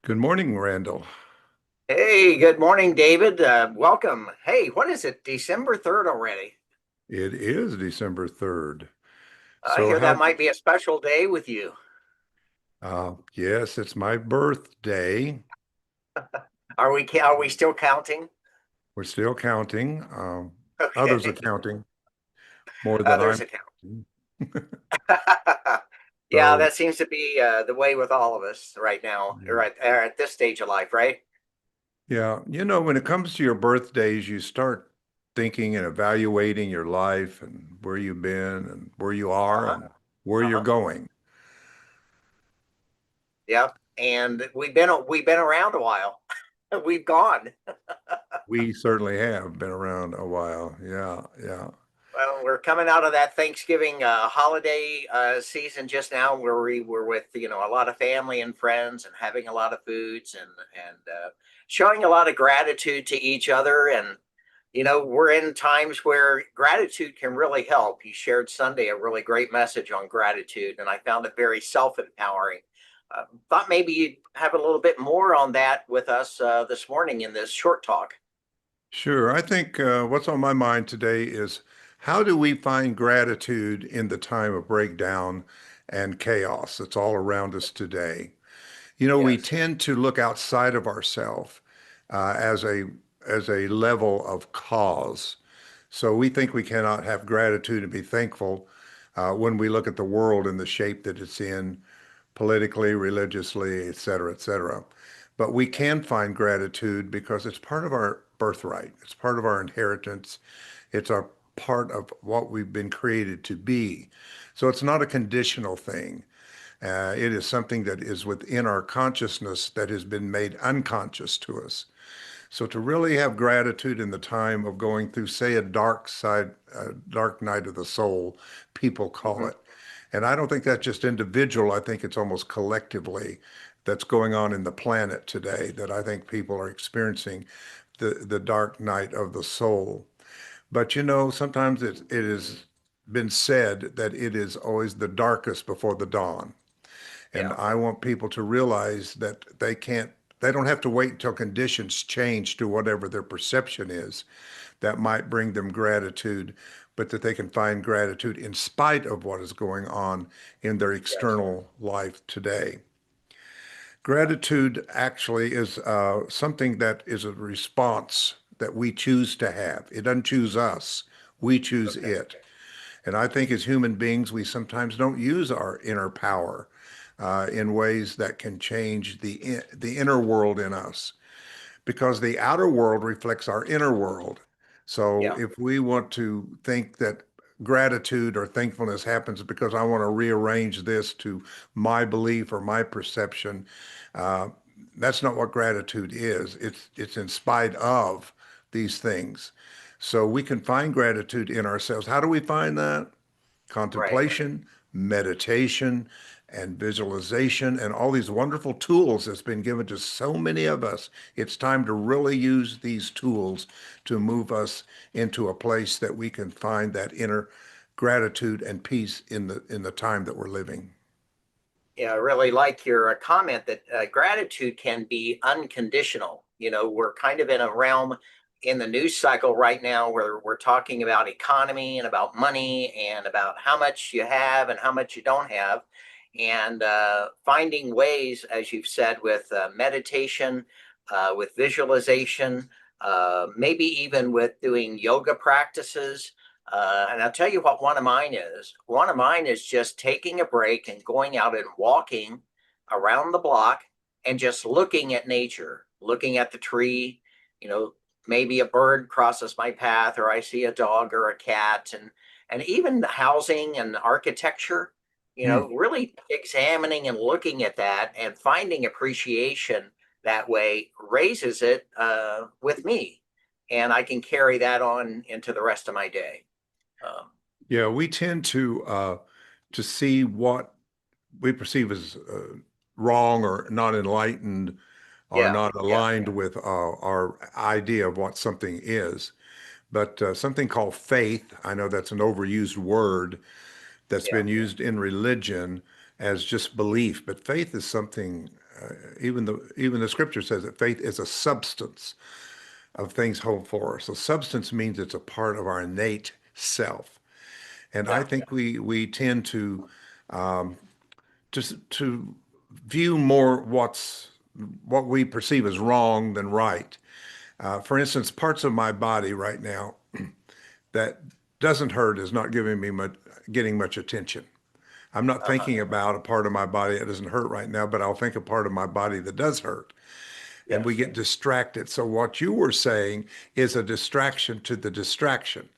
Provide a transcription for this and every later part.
Good morning, Randall. Hey, good morning, David. Welcome. Hey, what is it? December 3rd already. It is December 3rd. I So hear that how, might be a special day with you. yes, it's my birthday. Are we still counting? We're still counting. Others are Okay. counting more than Others I'm account. counting. Yeah, So, that seems to be the way with all of us right now, yeah. right at this stage of life, right? Yeah, when it comes to your birthdays, you start thinking and evaluating your life and where you've been and where you are Uh-huh. and where you're Uh-huh. going. Yep. And we've been around a while. We've gone. We certainly have been around a while. Yeah, yeah. Well, we're coming out of that Thanksgiving holiday season just now, where we were with a lot of family and friends, and having a lot of foods, and showing a lot of gratitude to each other. And we're in times where gratitude can really help. You shared Sunday a really great message on gratitude, and I found it very self-empowering. Thought maybe you'd have a little bit more on that with us this morning in this short talk. Sure. I think what's on my mind today is how do we find gratitude in the time of breakdown and chaos that's all around us today? We Yes. tend to look outside of ourselves as a level of cause. So we think we cannot have gratitude and be thankful when we look at the world in the shape that it's in, politically, religiously, et cetera, et cetera. But we can find gratitude because it's part of our birthright. It's part of our inheritance. It's a part of what we've been created to be. So it's not a conditional thing. It is something that is within our consciousness that has been made unconscious to us. So to really have gratitude in the time of going through, say, a dark night of the soul, people call Mhm. it. And I don't think that's just individual. I think it's almost collectively that's going on in the planet today that I think people are experiencing the dark night of the soul. But sometimes it has been said that it is always the darkest before the dawn. And Yeah. I want people to realize that they don't have to wait until conditions change to whatever their perception is that might bring them gratitude, but that they can find gratitude in spite of what is going on in their Yes. external life today. Gratitude actually is something that is a response that we choose to have. It doesn't choose us, we choose Okay. it. And I think as human beings, we sometimes don't use our inner power in ways that can change the inner world in us because the outer world reflects our inner world. So Yeah. if we want to think that gratitude or thankfulness happens because I want to rearrange this to my belief or my perception, uh, that's not what gratitude is. It's in spite of these things. So we can find gratitude in ourselves. How do we find that? Right. Contemplation, meditation, and visualization, and all these wonderful tools that's been given to so many of us. It's time to really use these tools to move us into a place that we can find that inner gratitude and peace in the time that we're living. Yeah, I really like your comment that gratitude can be unconditional. We're kind of in a realm in the news cycle right now where we're talking about economy and about money and about how much you have and how much you don't have. And finding ways, as you've said, with meditation, with visualization, maybe even with doing yoga practices. And I'll tell you what one of mine is. One of mine is just taking a break and going out and walking around the block and just looking at nature, looking at the tree. You know, maybe a bird crosses my path, or I see a dog or a cat, and even the housing and architecture. Hmm. Really examining and looking at that and finding appreciation that way raises it with me, and I can carry that on into the rest of my day. Um, Yeah, we tend to see what we perceive as wrong or not enlightened or yeah, not yeah, aligned with our idea of what something is. But something called faith, I know that's an overused word that's yeah, been used in religion as just belief, but faith is something even the scripture says that faith is a substance of things hoped for. So substance means it's a part of our innate self. And I Yeah. think we tend to just to view more what we perceive as wrong than right. For instance, parts of my body right now that doesn't hurt is not getting much attention. I'm not Uh-huh. thinking about a part of my body that doesn't hurt right now, but I'll think a part of my body that does hurt. And we Yes. get distracted. So what you were saying is a distraction to the distraction.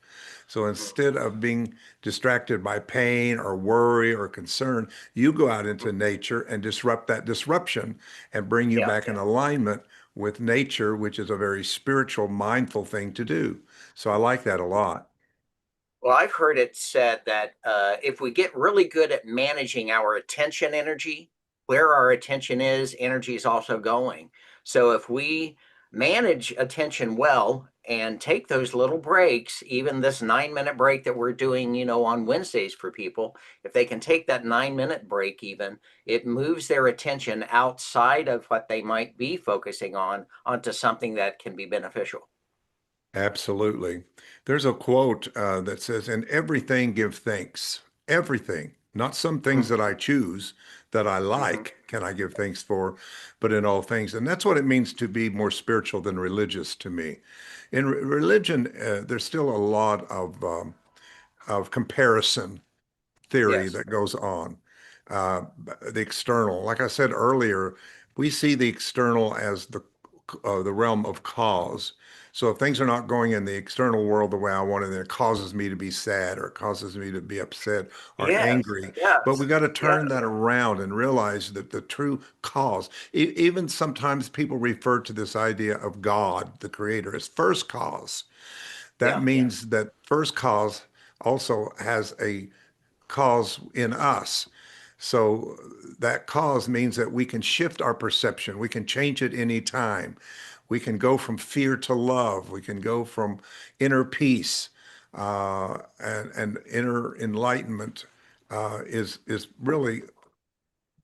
So Mhm. instead of being distracted by pain or worry or concern, you go out into nature and disrupt that disruption and bring you Yeah. back in alignment with nature, which is a very spiritual, mindful thing to do. So I like that a lot. Well, I've heard it said that if we get really good at managing our attention energy, where our attention is, energy is also going. So if we manage attention well and take those little breaks, even this 9 minute break that we're doing, on Wednesdays for people, if they can take that 9 minute break, even, it moves their attention outside of what they might be focusing on onto something that can be beneficial. Absolutely. There's a quote that says, "In everything give thanks. Everything, not some things Mhm. that I choose that I Mhm. like, can I give thanks for, but in all things." And that's what it means to be more spiritual than religious to me. In religion, there's still a lot of comparison theory Yes. that goes on. Uh, the external, like I said earlier, we see the external as the realm of cause. So if things are not going in the external world the way I want it, then it causes me to be sad or it causes me to be upset or Yes. angry. But we Yes. got to Yes. turn that around and realize that the true cause, even sometimes people refer to this idea of God, the creator, as first cause. That Yeah. means that first cause also has a cause in us. So that cause means that we can shift our perception. We can change it any time. We can go from fear to love. We can go from inner peace and inner enlightenment is really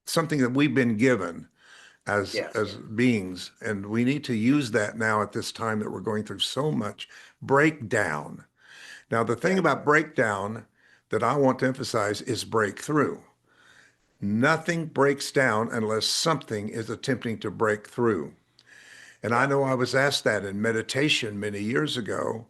something that we've been given Yes. as beings, and we need to use that now at this time that we're going through so much breakdown. Now, the thing Yeah. about breakdown that I want to emphasize is breakthrough. Nothing breaks down unless something is attempting to break through. And I Yeah. know I was asked that in meditation many years ago.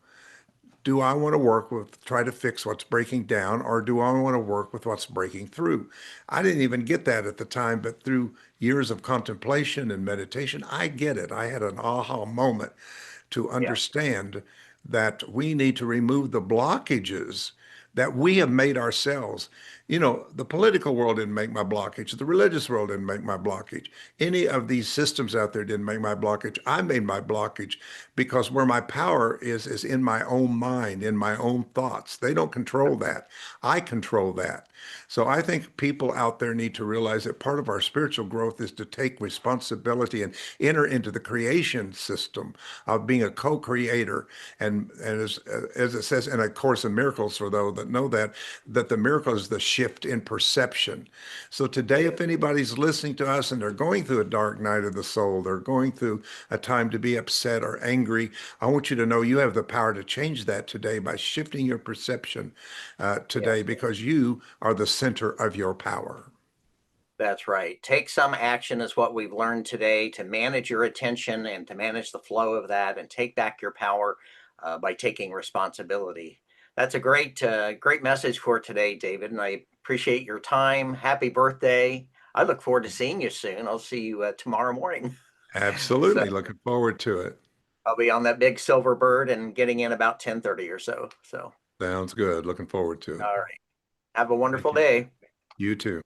Do I want to work with, try to fix what's breaking down, or do I want to work with what's breaking through? I didn't even get that at the time, but through years of contemplation and meditation, I get it. I had an aha moment to Yeah. understand that we need to remove the blockages that we have made ourselves. You know, the political world didn't make my blockage. The religious world didn't make my blockage. Any of these systems out there didn't make my blockage. I made my blockage because where my power is in my own mind, in my own thoughts. They don't control that. I control that. So I think people out there need to realize that part of our spiritual growth is to take responsibility and enter into the creation system of being a co-creator. And as it says in A Course in Miracles, for those that know that the miracle is the shift in perception. So It today, if is. anybody's listening to us and they're going through a dark night of the soul, they're going through a time to be upset or angry, I want you to know you have the power to change that today by shifting your perception today, Yes. because you are the center of your power. That's right. Take some action is what we've learned today to manage your attention and to manage the flow of that and take back your power by taking responsibility. That's a great message for today, David. And I appreciate your time. Happy birthday. I look forward to seeing you soon. I'll see you tomorrow morning. So Absolutely. Looking forward to it. I'll be on that big silver bird and getting in about 10:30 or so. So, Sounds good. Looking forward to it. all right. Have a Thank wonderful you. day. You too.